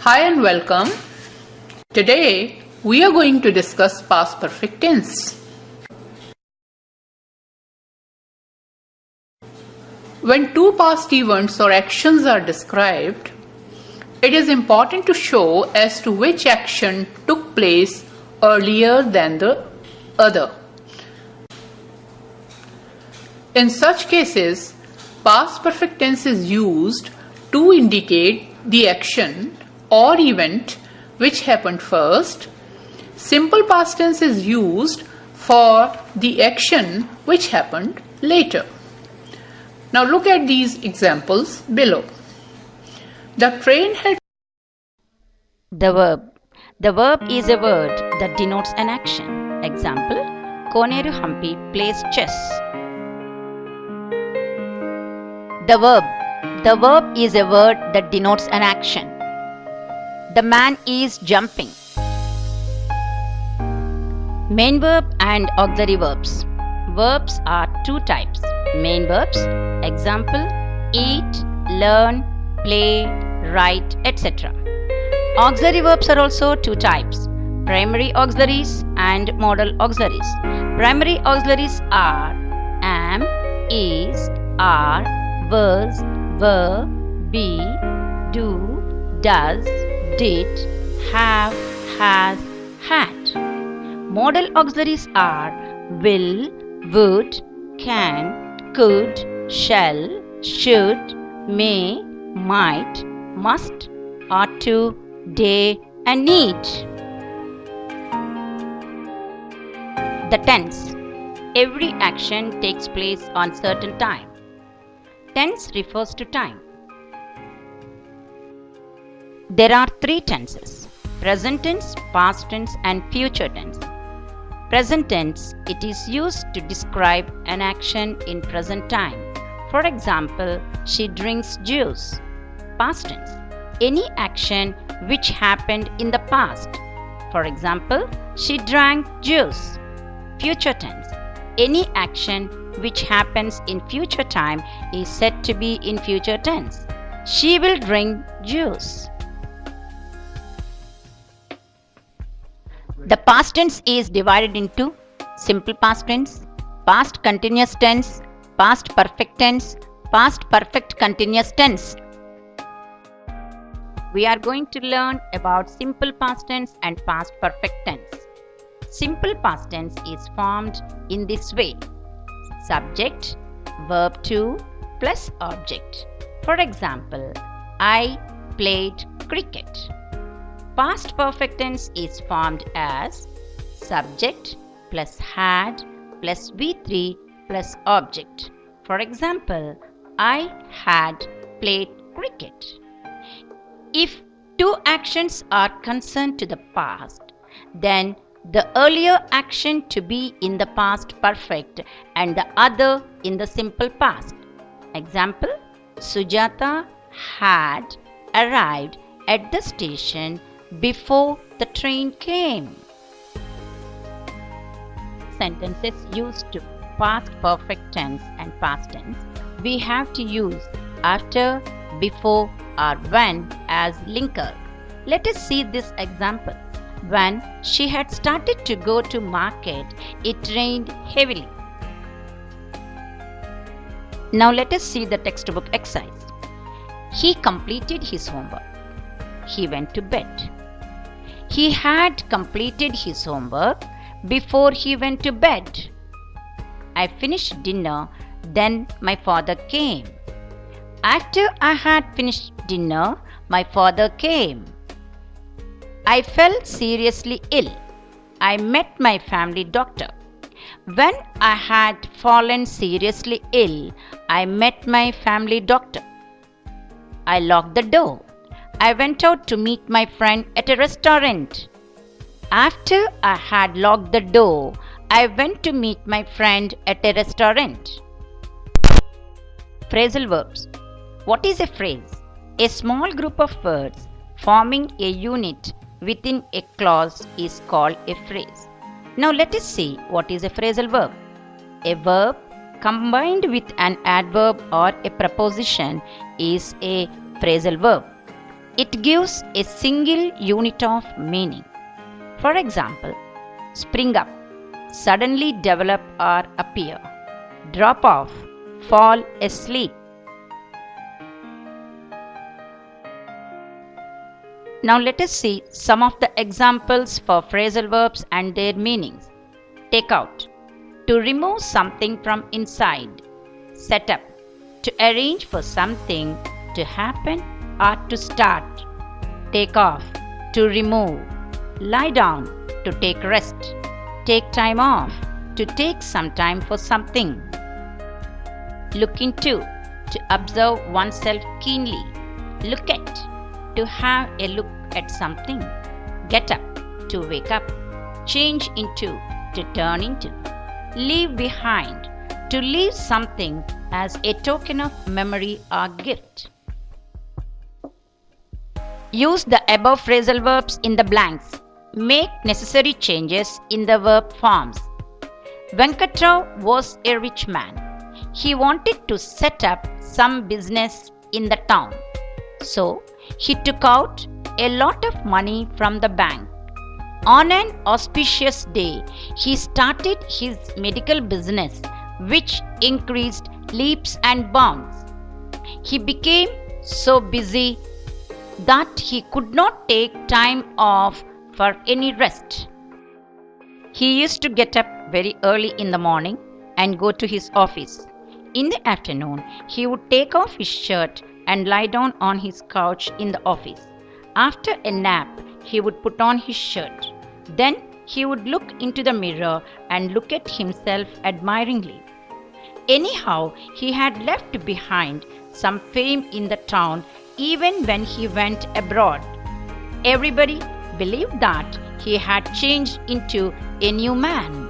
Hi and welcome. Today we are going to discuss past perfect tense. When two past events or actions are described, it is important to show as to which action took place earlier than the other. In such cases, past perfect tense is used to indicate the action or event which happened first. Simple past tense is used for the action which happened later. Now look at these examples below. The train had. The verb. The verb is a word that denotes an action. Example, Koneru Hampi plays chess. The verb. The verb is a word that denotes an action. The man is jumping. Main verb and auxiliary verbs. Verbs are two types. Main verbs, example, eat, learn, play, write, etc. Auxiliary verbs are also two types. Primary auxiliaries and modal auxiliaries. Primary auxiliaries are am, is, are, was, were, be, do, does, did, have, has, had. Modal auxiliaries are will, would, can, could, shall, should, may, might, must, ought to, day, and need. The tense. Every action takes place on certain time. Tense refers to time. There are three tenses: present tense, past tense, and future tense. Present tense, it is used to describe an action in present time. For example, she drinks juice. Past tense, any action which happened in the past. For example, she drank juice. Future tense, any action which happens in future time is said to be in future tense. She will drink juice. The past tense is divided into simple past tense, past continuous tense, past perfect tense, past perfect continuous tense. We are going to learn about simple past tense and past perfect tense. Simple past tense is formed in this way: subject, verb to plus object. For example, I played cricket. Past perfect tense is formed as subject plus had plus V3 plus object. For example, I had played cricket. If two actions are concerned to the past, then the earlier action to be in the past perfect and the other in the simple past. Example, Sujata had arrived at the station before the train came. Sentences used to past perfect tense and past tense, we have to use after, before, or when as linker. Let us see this example. When she had started to go to market, it rained heavily. Now let us see the textbook exercise. He completed his homework. He went to bed. He had completed his homework before he went to bed. I finished dinner, then my father came. After I had finished dinner, my father came. I fell seriously ill. I met my family doctor. When I had fallen seriously ill, I met my family doctor. I locked the door. I went out to meet my friend at a restaurant. After I had locked the door, I went to meet my friend at a restaurant. Phrasal verbs. What is a phrase? A small group of words forming a unit within a clause is called a phrase. Now let us see what is a phrasal verb. A verb combined with an adverb or a preposition is a phrasal verb. It gives a single unit of meaning. For example, spring up, suddenly develop or appear. Drop off, fall asleep. Now let us see some of the examples for phrasal verbs and their meanings. Take out, to remove something from inside. Set up, to arrange for something to happen or to start. Take off, to remove. Lie down, to take rest. Take time off, to take some time for something. Look into, to observe oneself keenly. Look at, to have a look at something. Get up, to wake up. Change into, to turn into. Leave behind, to leave something as a token of memory or gift. Use the above phrasal verbs in the blanks. Make necessary changes in the verb forms. Venkatrao was a rich man. He wanted to set up some business in the town. So, he took out a lot of money from the bank. On an auspicious day, he started his medical business, which increased leaps and bounds. He became so busy that he could not take time off for any rest. He used to get up very early in the morning and go to his office. In the afternoon, he would take off his shirt and lie down on his couch in the office. After a nap, he would put on his shirt. Then he would look into the mirror and look at himself admiringly. Anyhow, he had left behind some fame in the town even when he went abroad. Everybody believed that he had changed into a new man.